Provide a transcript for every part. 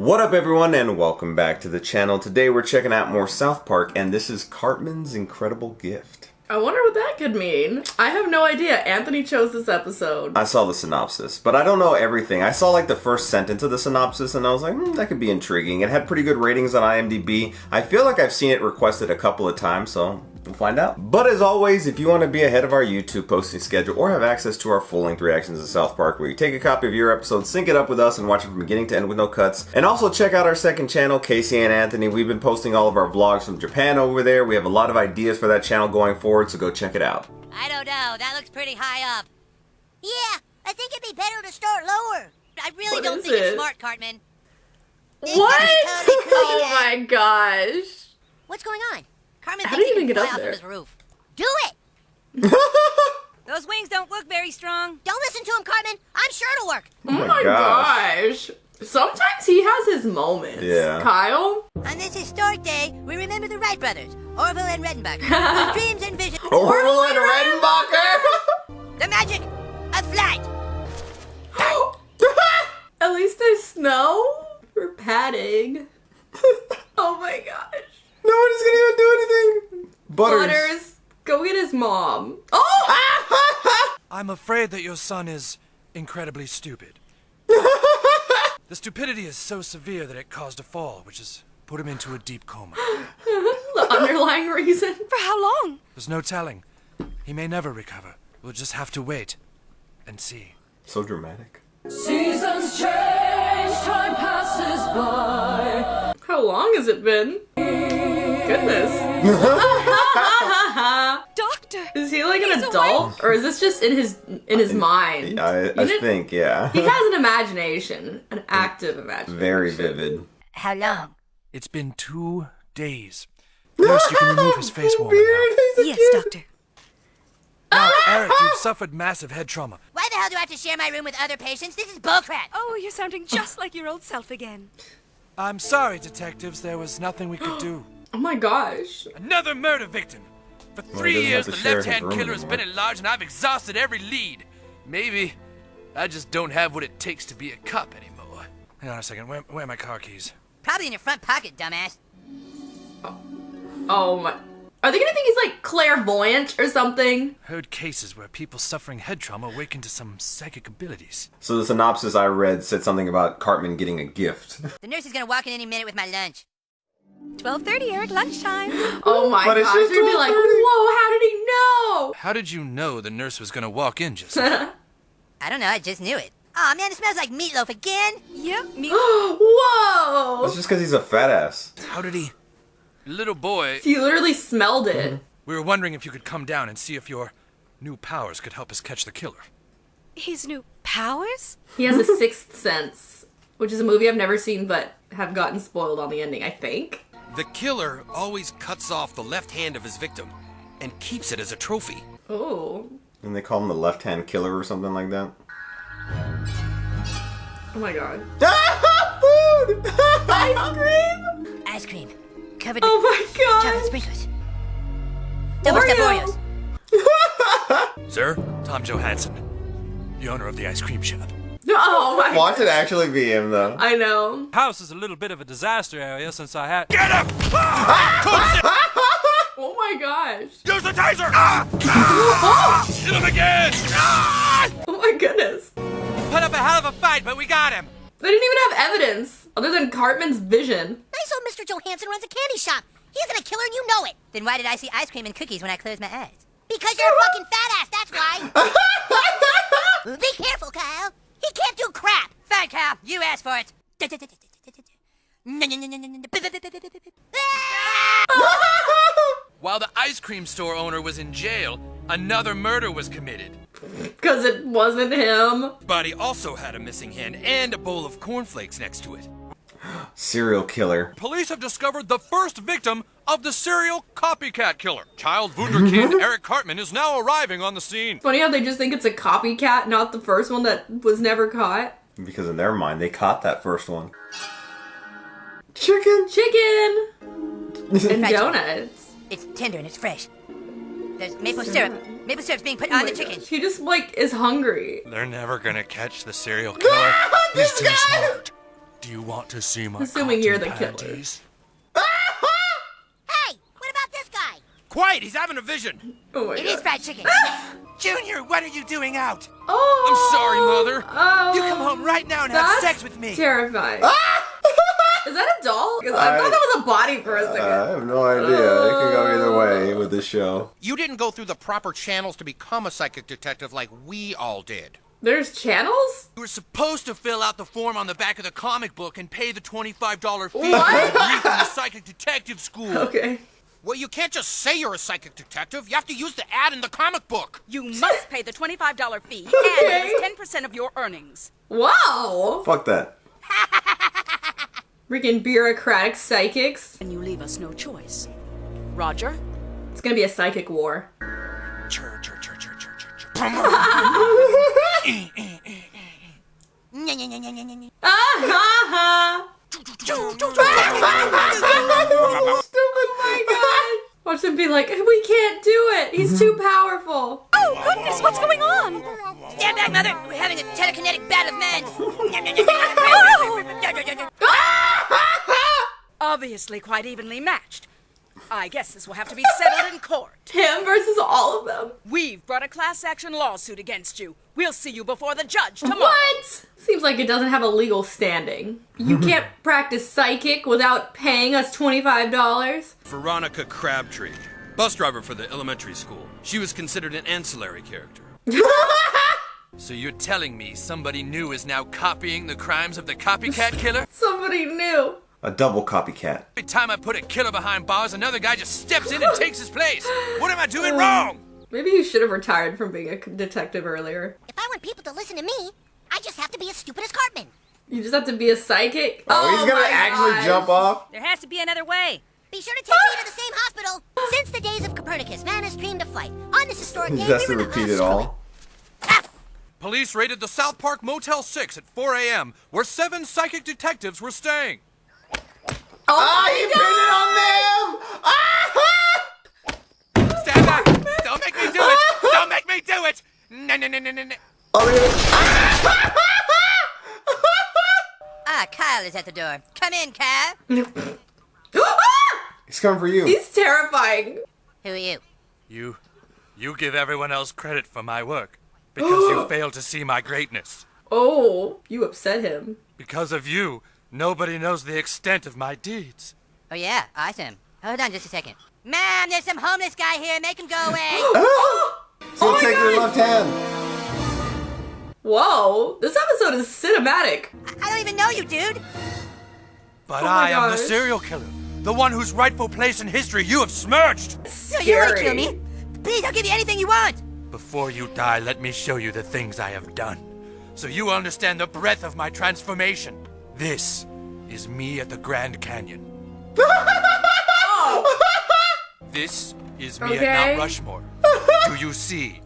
What up everyone and welcome back to the channel. Today we're checking out more South Park and this is Cartman's Incredible Gift. I wonder what that could mean. I have no idea. Anthony chose this episode. I saw the synopsis, but I don't know everything. I saw like the first sentence of the synopsis and I was like, that could be intriguing. It had pretty good ratings on IMDb. I feel like I've seen it requested a couple of times, so we'll find out. But as always, if you want to be ahead of our YouTube posting schedule or have access to our full-length reactions to South Park, where you take a copy of your episode, sync it up with us, and watch it from beginning to end with no cuts. And also check out our second channel, Casey and Anthony. We've been posting all of our vlogs from Japan over there. We have a lot of ideas for that channel going forward, so go check it out. I don't know. That looks pretty high up. Yeah, I think it'd be better to start lower. I really don't think it's smart, Cartman. What? Oh my gosh. What's going on? Cartman How did thinks he he even can get fly up off there? of his roof. Do it! Those wings don't look very strong. Don't listen to him, Cartman. I'm sure it'll work. Oh my gosh. Sometimes he has his moments. Yeah. Kyle? On this historic day, we remember the Wright brothers, Orville and Redenbacher, whose dreams and visions. Orville and Redenbacher! The magic of flight. At least there's snow for padding. Oh my gosh. Nobody's gonna even do anything. Butters, go get his mom. Oh! I'm afraid that your son is incredibly stupid. The stupidity is so severe that it caused a fall, which has put him into a deep coma. The underlying reason. For how long? There's no telling. He may never recover. We'll just have to wait and see. So dramatic. Seasons change, time passes by. How long has it been? Goodness. Doctor! Is he like an He's adult? Or is this just in his mind? I think, yeah. He has an imagination. An active imagination. Very vivid. How long? It's been 2 days. Nurse, you can remove his face warmer now. Yes, doctor. Now, Eric, you've suffered massive head trauma. Why the hell do I have to share my room with other patients? This is bullcrap. Oh, you're sounding just like your old self again. I'm sorry, detectives. There was nothing we could do. Oh my gosh. Another murder victim. For Well, he 3 doesn't years, have to the share his left-hand room killer has been anymore. at large, and I've exhausted every lead. Maybe I just don't have what it takes to be a cop anymore. Hang on a second. Where are my car keys? Probably in your front pocket, dumbass. Oh my. Are they gonna think he's like clairvoyant or something? Heard cases where people suffering head trauma awaken to some psychic abilities. So the synopsis I read said something about Cartman getting a gift. The nurse is gonna walk in any minute with my lunch. 12:30, Eric, lunchtime. Oh my But it's gosh. just You'd be like, 12:30. whoa, how did he know? How did you know the nurse was gonna walk in just now? I don't know, I just knew it. Aw, man, it smells like meatloaf again. Yep, me. Whoa! That's just because he's a fat ass. How did he? Little boy, You literally smelled it. we were wondering if you could come down and see if your new powers could help us catch the killer. His new powers? He has a sixth sense, which is a movie I've never seen but have gotten spoiled on the ending, I think. The killer always cuts off the left hand of his victim and keeps it as a trophy. Oh. And they call him the left-hand killer or something like that. Oh my god. Food! Ice cream? Ice cream. Covered Oh with my chocolate god. sprinkles. Double stuffed Oreo. Oreos. Sir, Tom Johansson, the owner of the ice cream shop. Oh my. Watch it actually be him though. I know. House is a little bit of a disaster area since I had. Get him! Oh my gosh. Use the taser! Ah! Hit him again! Ah! Oh my goodness. Put up a hell of a fight, but we got him. They didn't even have evidence other than Cartman's vision. Nice old Mr. Johansson runs a candy shop. He's gonna kill her and you know it. Then why did I see ice cream and cookies when I closed my eyes? Because you're a fucking fat ass, that's why. Be careful, Kyle. He can't do crap. Fine, Kyle. You asked for it. While the ice cream store owner was in jail, another murder was committed. Because it wasn't him. Body also had a missing hand and a bowl of cornflakes next to it. Serial killer. Police have discovered the first victim of the serial copycat killer. Child wunderkind Eric Cartman is now arriving on the scene. Funny how they just think it's a copycat, not the first one that was never caught. Because in their mind, they caught that first one. Chicken! Chicken! And Fried donuts. It's tender and it's fresh. There's maple syrup. Maple syrup's being put on the chicken. He just, like, is hungry. They're never gonna catch the serial killer. This He's too guy! smart. Do you want to see my Assuming you're the cotton killer. panties? Hey, what about this guy? Quiet, he's having a vision. Oh my It god. is fried chicken. Junior, what are you doing out? Oh, I'm sorry, Mother. Oh, You come home right now and have that's sex with me. Terrifying. Is that a doll? 'Cause I thought that was a body for a second. I have no idea. It can go either way with this show. You didn't go through the proper channels to become a psychic detective like we all did. There's channels? You were supposed to fill out the form on the back of the comic book and pay the $25 fee What? to agree from the psychic detective school. Okay. Well, you can't just say you're a psychic detective. You have to use the ad in the comic book. You must pay the $25 fee, Okay. and it is 10% of your earnings. Wow. Fuck that. Freaking bureaucratic psychics. And you leave us no choice. Roger? It's gonna be a psychic war. Chur, chur, chur, chur, chur, chur, chur. Ah ha ha. Stupid, my god. Watch him be like, we can't do it. He's too powerful. Oh, goodness, what's going on? Stand back, Mother. We're having a telekinetic battle of men. Obviously quite evenly matched. I guess this will have to be settled in court. Him versus all of them. We've brought a class action lawsuit against you. We'll see you before the judge tomorrow. What? Seems like it doesn't have a legal standing. You can't practice psychic without paying us $25. Veronica Crabtree, bus driver for the elementary school. She was considered an ancillary character. So you're telling me somebody new is now copying the crimes of the copycat killer? Somebody new. A double copycat. Every time I put a killer behind bars, another guy just steps in and takes his place. What am I doing wrong? Maybe you should have retired from being a detective earlier. If I want people to listen to me, I just have to be as stupid as Cartman. You just have to be a psychic. Oh, he's gonna my actually gosh. jump off? There has to be another way. Be sure to take me to the same hospital. Since the days of Copernicus, man has dreamed of flight. On this historic day, He has we to were repeat it all. Police raided the South Park Motel 6 at 4 a.m., where 7 psychic detectives were staying. Oh He my pinned it on them! Stand back! Don't make me do it! Don't make me do it! No, no, no, no, no, no. Oh, look at it. Ah, Kyle is at the door. Come in, Kyle. He's coming for you. He's terrifying. Who are you? You give everyone else credit for my work because you fail to see my greatness. Oh, you upset him. Because of you, nobody knows the extent of my deeds. Oh, yeah, awesome. Hold on just a second. Ma'am, there's some homeless guy here. Make him go away. So my take your God. left hand. Whoa, this episode is cinematic. I don't even know you, dude. But Oh my I am the gosh. serial killer, the one whose rightful place in history you have smirched. So you want to Scary. kill me? Please, I'll give you anything you want. Before you die, let me show you the things I have done, so you understand the breadth of my transformation. This is me at the Grand Canyon. This is me Okay. at Mount Rushmore. Do you see?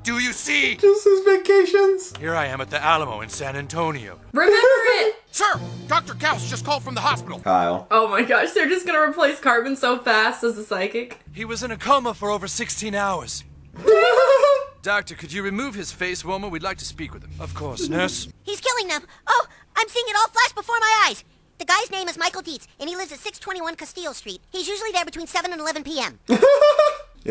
Do you see? Just his vacations. Here I am at the Alamo in San Antonio. Remember it. Sir, Dr. Gauss just called from the hospital. Kyle. Oh my gosh, they're just gonna replace Cartman so fast as a psychic. He was in a coma for over 16 hours. Doctor, could you remove his face warmer? We'd like to speak with him. Of course, nurse. He's killing them. Oh, I'm seeing it all flash before my eyes. The guy's name is Michael Dietz, and he lives at 621 Castile Street. He's usually there between 7 and 11 p.m. You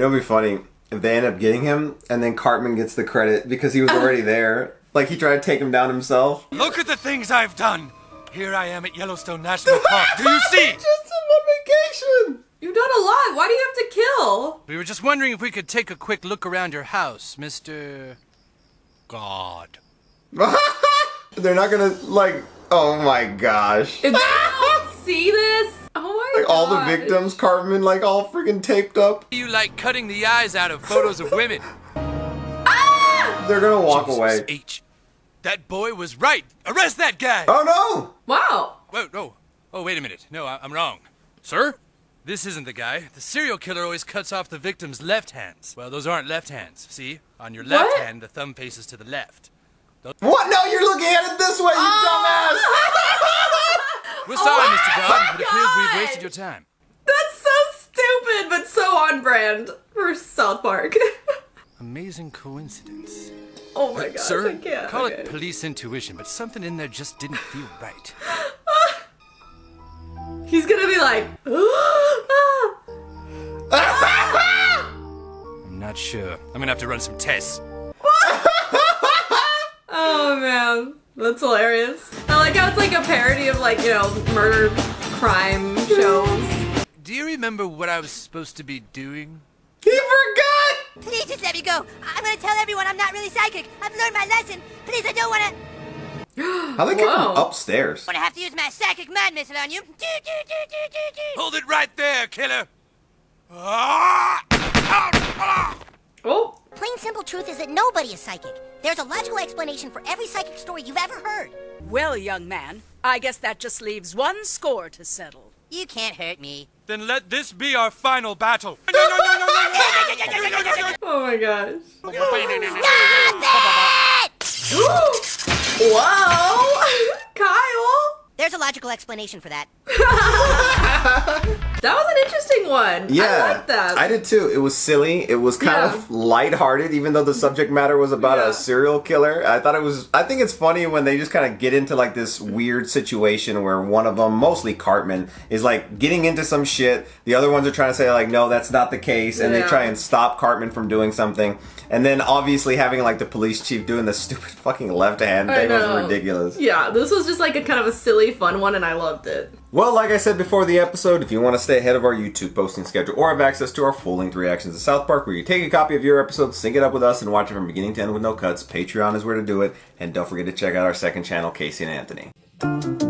know, it'd be funny if they end up getting him, and then Cartman gets the credit because he was already there. Like he tried to take him down himself. Look at the things I've done. Here I am at Yellowstone National Park. Do you see? Just on vacation. You've done a lot. Why do you have to kill? We were just wondering if we could take a quick look around your house, Mr. God. They're not gonna like. Oh my gosh. If they don't see this, oh my Like all the victims, Cartman, like all freaking taped up. You like cutting the eyes out of photos of women. They're gonna walk Jesus away. H. That boy was right. Arrest that guy. Oh no! Wow. Whoa, no. Oh, wait a minute. No, I'm wrong. Sir? This isn't the guy. The serial killer always cuts off the victim's left hands. Well, those aren't left hands. See? On your left What? hand, the thumb faces to the left. What? No, you're looking at it this way, you dumbass! We're sorry, Oh Mr. God. my It appears we've God. wasted your time. That's so stupid, but so on brand for South Park. Amazing coincidence. Oh my gosh, Sir, I can't. call Okay. it police intuition, but something in there just didn't feel right. He's gonna be like, I'm not sure. I'm gonna have to run some tests. oh man, that's hilarious. I like how it's like a parody of like, murder crime shows. Do you remember what I was supposed to be doing? He forgot! Please just let me go. I'm gonna tell everyone I'm not really psychic. I've learned my lesson. Please, I don't wanna How they get Whoa. from upstairs? have to use my psychic mind missile on you. Hold it right there, killer. Ah! Oh, Plain simple truth is that nobody is psychic. There's a logical explanation for every psychic story you've ever heard. Well, young man, I guess that just leaves one score to settle. You can't hurt me. Then let this be our final battle. oh my gosh. Stop it! Whoa, Kyle. There's a logical explanation for that. That was an interesting one. Yeah, I like that. I did too. It was silly. It was kind of lighthearted, even though the subject matter was about a serial killer. I think it's funny when they just kind of get into like this weird situation where one of them, mostly Cartman, is like getting into some shit. The other ones are trying to say like, no, that's not the case. And they try and stop Cartman from doing something. And then obviously having like the police chief doing the stupid fucking left hand thing was ridiculous. Yeah, this was just like a kind of a silly, fun one, and I loved it. Well, like I said before the episode, if you want to stay ahead of our YouTube posting schedule or have access to our full-length reactions to South Park, where you take a copy of your episode, sync it up with us, and watch it from beginning to end with no cuts, Patreon is where to do it. And don't forget to check out our second channel, Casey and Anthony.